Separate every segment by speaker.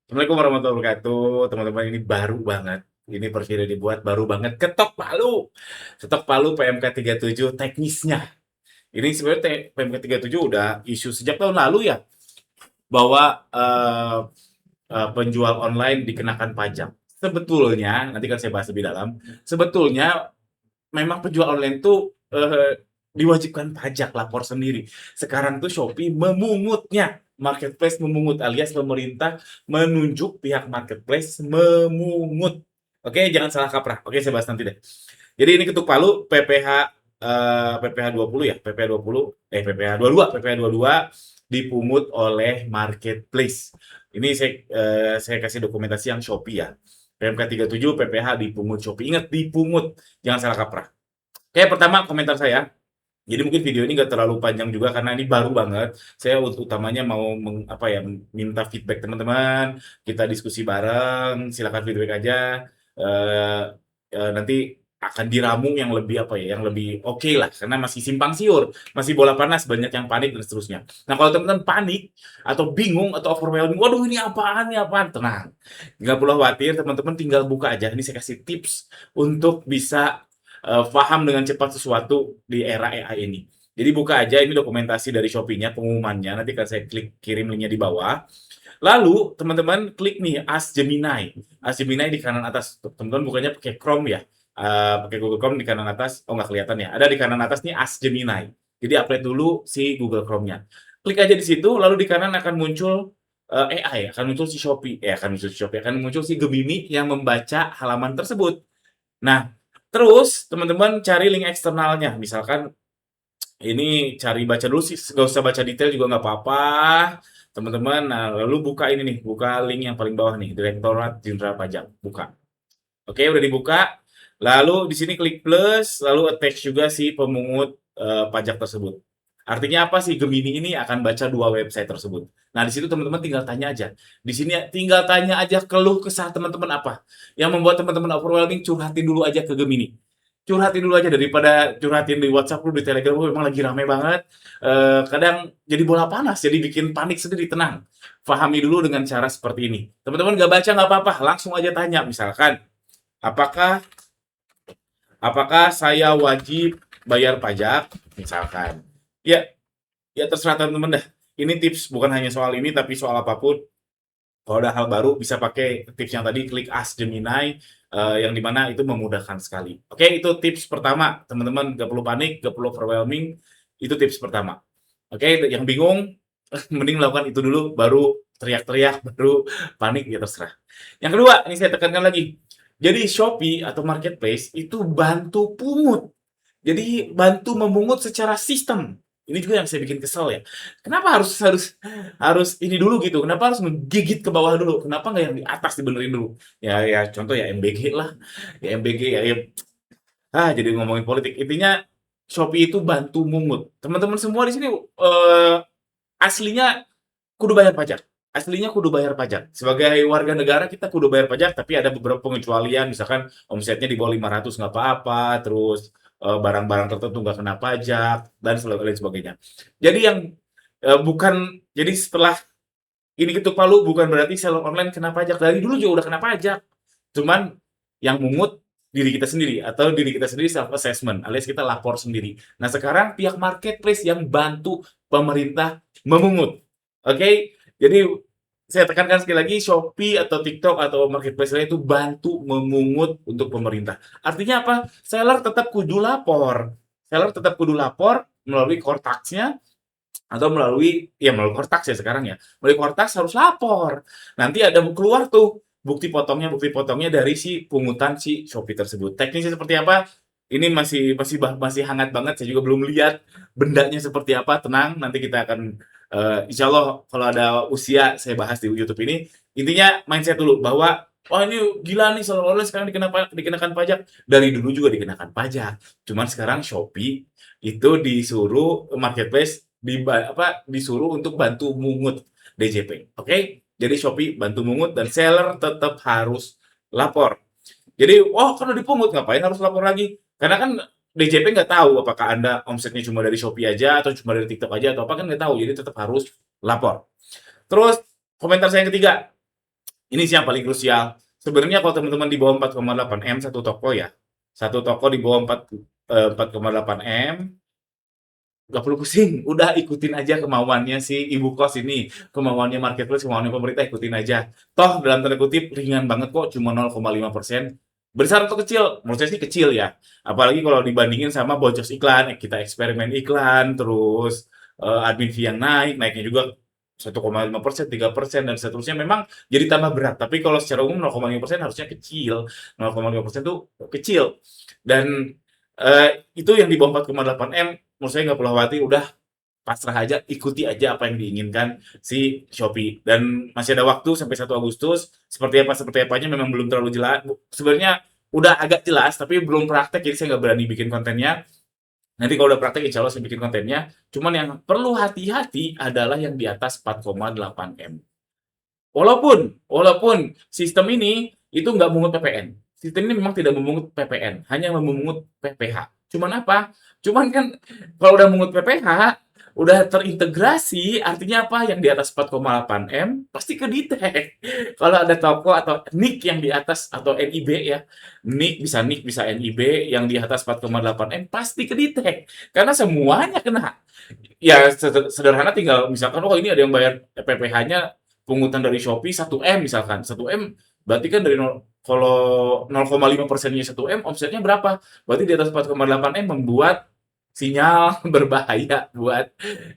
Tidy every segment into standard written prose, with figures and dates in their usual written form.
Speaker 1: Assalamualaikum warahmatullahi wabarakatuh, teman-teman. Ini baru banget, ini Porsirio dibuat baru banget, ketok palu PMK 37 teknisnya. Ini sebenarnya PMK 37 udah isu sejak tahun lalu ya, bahwa penjual online dikenakan pajak. Sebetulnya, nanti kan saya bahas lebih dalam, sebetulnya memang penjual online tuh diwajibkan pajak lapor sendiri. Sekarang tuh Shopee memungutnya, marketplace memungut alias pemerintah menunjuk pihak marketplace memungut. Oke, jangan salah kaprah. Oke, saya bahas nanti deh. Jadi ini ketuk palu PPh 20 ya, PPh 22, PPh 22 dipungut oleh marketplace. Ini saya kasih dokumentasi yang Shopee ya. PMK 37 PPh dipungut Shopee. Ingat dipungut, jangan salah kaprah. Oke, pertama komentar saya. Jadi mungkin video ini nggak terlalu panjang juga karena ini baru banget. Saya utamanya mau minta feedback teman-teman. Kita diskusi bareng. Silakan feedback aja. Eh, Nanti akan diramu yang lebih yang lebih oke lah karena masih simpang siur, masih bola panas, banyak yang panik dan seterusnya. Nah, kalau teman-teman panik atau bingung atau overwhelming, waduh ini apaan? Tenang, nggak perlu khawatir, teman-teman tinggal buka aja. Ini saya kasih tips untuk bisa paham dengan cepat sesuatu di era AI ini. Jadi buka aja ini dokumentasi dari Shopee-nya, pengumumannya, nanti kan saya klik kirim linknya di bawah. Lalu teman-teman klik nih Ask Gemini. Ask Gemini di kanan atas. Teman-teman bukanya pakai Chrome ya. Pakai Google Chrome di kanan atas. Oh, nggak kelihatan ya. Ada di kanan atas nih Ask Gemini. Jadi update dulu si Google Chrome-nya. Klik aja di situ, lalu di kanan akan muncul AI, akan muncul si Shopee. Akan muncul si Gemini yang membaca halaman tersebut. Nah, terus teman-teman cari link eksternalnya. Misalkan ini cari baca dulu sih, nggak usah baca detail juga nggak apa-apa, teman-teman. Nah, lalu buka ini nih, buka link yang paling bawah nih, Direktorat Jenderal Pajak. Buka. Oke, udah dibuka. Lalu di sini klik plus, lalu attach juga si pemungut pajak tersebut. Artinya apa sih? Gemini ini akan baca dua website tersebut. Nah, di situ teman-teman tinggal tanya aja. Di sini tinggal tanya aja keluh kesah teman-teman apa. Yang membuat teman-teman overwhelming, curhatin dulu aja ke Gemini. Curhatin dulu aja daripada curhatin di WhatsApp lu, di Telegram lu memang lagi rame banget. Kadang jadi bola panas, jadi bikin panik sendiri. Tenang. Pahami dulu dengan cara seperti ini. Teman-teman nggak baca nggak apa-apa, langsung aja tanya. Misalkan, apakah apakah saya wajib bayar pajak? Misalkan. Ya, ya terserah teman-teman dah. Ini tips bukan hanya soal ini tapi soal apapun. Kalau ada hal baru bisa pakai tips yang tadi, klik Ask Gemini, yang dimana itu memudahkan sekali. Oke, itu tips pertama. Teman-teman nggak perlu panik, nggak perlu overwhelming. Itu tips pertama. Oke, yang bingung mending lakukan itu dulu, baru teriak-teriak, baru panik, ya terserah. Yang kedua, ini saya tekankan lagi. Jadi Shopee atau marketplace itu bantu pungut. Jadi bantu memungut secara sistem. Ini juga yang saya bikin kesel ya. Kenapa harus harus harus ini dulu gitu? Kenapa harus menggigit ke bawah dulu? Kenapa nggak yang di atas dibenerin dulu? Ya contoh ya MBG lah. Ya MBG ya jadi ngomongin politik. Intinya Shopee itu bantu mungut. Teman-teman semua di sini aslinya kudu bayar pajak. Aslinya kudu bayar pajak. Sebagai warga negara kita kudu bayar pajak, tapi ada beberapa pengecualian, misalkan omsetnya di bawah 500 nggak apa-apa, terus barang-barang tertentu nggak kena pajak, dan lain sebagainya. Jadi jadi setelah ini ketuk palu bukan berarti seller online kena pajak. Dari dulu juga udah kena pajak. Cuman yang mungut diri kita sendiri atau diri kita sendiri self assessment alias kita lapor sendiri. Nah, sekarang pihak marketplace yang bantu pemerintah memungut. Oke? Jadi saya tekankan sekali lagi, Shopee atau TikTok atau marketplace lain itu bantu memungut untuk pemerintah. Artinya apa? Seller tetap kudu lapor. Seller tetap kudu lapor melalui Kortaksnya atau melalui Kortaks ya sekarang ya. Melalui Kortaks harus lapor. Nanti ada keluar tuh bukti potongnya dari si pungutan si Shopee tersebut. Teknisnya seperti apa? Ini masih hangat banget. Saya juga belum lihat bendanya seperti apa. Tenang, nanti kita akan insya Allah kalau ada usia saya bahas di YouTube ini. Intinya mindset dulu bahwa oh ini gila nih seolah sekarang dikenakan pajak. Dari dulu juga dikenakan pajak. Cuman sekarang Shopee itu disuruh marketplace disuruh untuk bantu mungut DJP. Oke? Jadi Shopee bantu mungut dan seller tetap harus lapor. Jadi, oh kalau dipungut ngapain harus lapor lagi? Karena kan DJP nggak tahu apakah Anda omsetnya cuma dari Shopee aja atau cuma dari TikTok aja atau apa kan nggak tahu. Jadi tetap harus lapor. Terus komentar saya yang ketiga, Ini sih yang paling krusial. Sebenarnya kalau teman-teman di bawah 4,8 M satu toko ya, satu toko di bawah 4,8 M, nggak perlu pusing, udah ikutin aja kemauannya si ibu kos ini, kemauannya marketplace, kemauannya pemerintah, ikutin aja. Toh dalam tanda kutip ringan banget kok, cuma 0,5%. Besar atau kecil? Menurut saya sih kecil ya. Apalagi kalau dibandingin sama boncos iklan, kita eksperimen iklan, terus admin fee yang naik, naiknya juga 1,5%, 3%, dan seterusnya. Memang jadi tambah berat. Tapi kalau secara umum 0,5% harusnya kecil. 0,5% tuh kecil. Dan itu yang di bawah 4,8 M, menurut saya nggak perlu khawatir, udah pasrah aja, ikuti aja apa yang diinginkan si Shopee. Dan masih ada waktu sampai 1 Agustus, seperti apanya memang belum terlalu jelas. Sebenarnya udah agak jelas, tapi belum praktek, jadi saya nggak berani bikin kontennya. Nanti kalau udah praktek, insya Allah saya bikin kontennya. Cuman yang perlu hati-hati adalah yang di atas 4,8 M. Walaupun sistem ini itu nggak memungut PPN. Sistem ini memang tidak memungut PPN, hanya memungut PPh. Cuman apa? Cuman kan kalau udah memungut PPh, udah terintegrasi, artinya apa? Yang di atas 4,8 M pasti kedetek. Kalau ada toko atau NIK yang di atas, atau NIB ya, NIK bisa NIB yang di atas 4,8 M pasti kedetek. Karena semuanya kena. Ya sederhana, tinggal misalkan, oh ini ada yang bayar PPh-nya, pungutan dari Shopee 1 M misalkan. 1 M berarti kan dari kalau 0,5%-nya 1 M, omsetnya berapa? Berarti di atas 4,8 M membuat sinyal berbahaya buat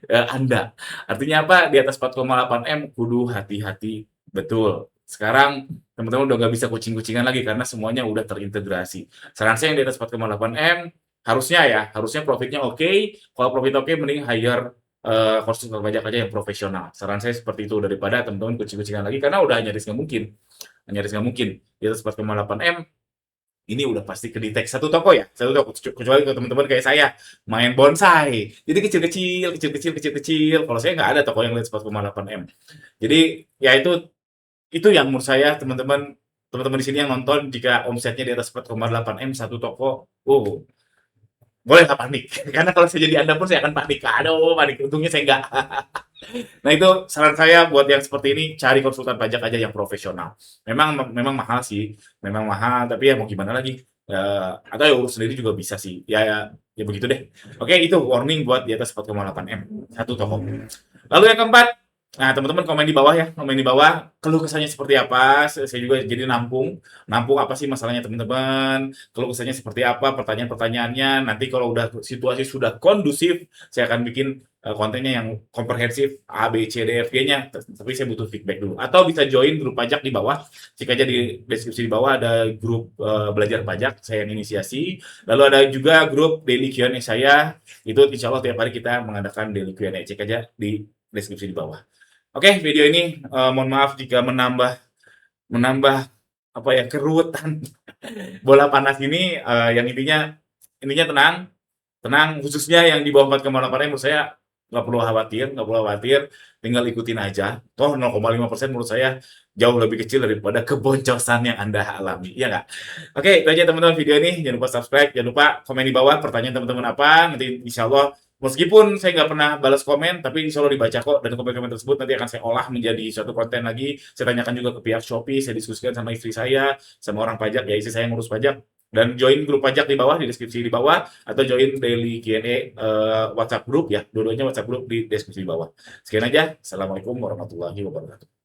Speaker 1: Anda. Artinya apa? Di atas 4,8 M kudu hati-hati betul. Sekarang teman-teman udah nggak bisa kucing-kucingan lagi karena semuanya udah terintegrasi. Saran saya yang di atas 4,8 M harusnya profitnya oke. Kalau profit oke, mending hire konsultan pajak aja yang profesional. Saran saya seperti itu, daripada teman-teman kucing-kucingan lagi, karena udah nyaris nggak mungkin di atas 4,8 M. Ini udah pasti kedetek satu toko ya, satu toko. Kecuali ke teman-teman kayak saya main bonsai, jadi kecil-kecil. Kalau saya nggak ada toko yang di atas 4,8 M. Jadi ya itu yang menurut saya, teman-teman di sini yang nonton, jika omsetnya di atas 4,8 M satu toko, boleh nggak panik. Karena kalau saya jadi Anda pun saya akan panik. Aduh, panik. Untungnya saya nggak. Nah, itu saran saya buat yang seperti ini, cari konsultan pajak aja yang profesional. Memang mahal sih, memang mahal, tapi ya mau gimana lagi. Atau ya urus sendiri juga bisa sih. Ya begitu deh. Oke, itu warning buat di atas 4,8 M satu toko. Lalu yang keempat, nah teman-teman komen di bawah ya, komen di bawah keluh kesahnya seperti apa. Saya juga jadi nampung apa sih masalahnya teman-teman, keluh kesahnya seperti apa, pertanyaan-pertanyaannya. Nanti kalau udah situasi sudah kondusif, saya akan bikin kontennya yang komprehensif, A, B, C, D, F, G-nya. Tapi saya butuh feedback dulu. Atau bisa join grup pajak di bawah. Cek aja di deskripsi di bawah, ada grup belajar pajak, saya yang inisiasi. Lalu ada juga grup daily Q&A saya. Itu insya Allah tiap hari kita mengadakan daily Q&A. Cek aja di deskripsi di bawah. Oke, video ini mohon maaf jika menambah apa ya, keruwetan bola panas ini. Yang intinya tenang, khususnya yang di bawah 4,8 M. Menurut saya nggak perlu khawatir, tinggal ikutin aja. Toh 0,5% menurut saya jauh lebih kecil daripada keboncosan yang Anda alami, ya nggak? Oke, itu aja teman-teman video ini. Jangan lupa subscribe, jangan lupa komen di bawah pertanyaan teman-teman apa. Nanti insya Allah, meskipun saya nggak pernah balas komen, tapi insya Allah dibaca kok. Dan komen-komen tersebut nanti akan saya olah menjadi suatu konten lagi. Saya tanyakan juga ke pihak Shopee, saya diskusikan sama istri saya, sama orang pajak, ya istri saya yang ngurus pajak. Dan join grup pajak di bawah, di deskripsi di bawah, atau join daily Q&A WhatsApp group ya. Dua-duanya WhatsApp group di deskripsi di bawah. Sekian aja. Assalamualaikum warahmatullahi wabarakatuh.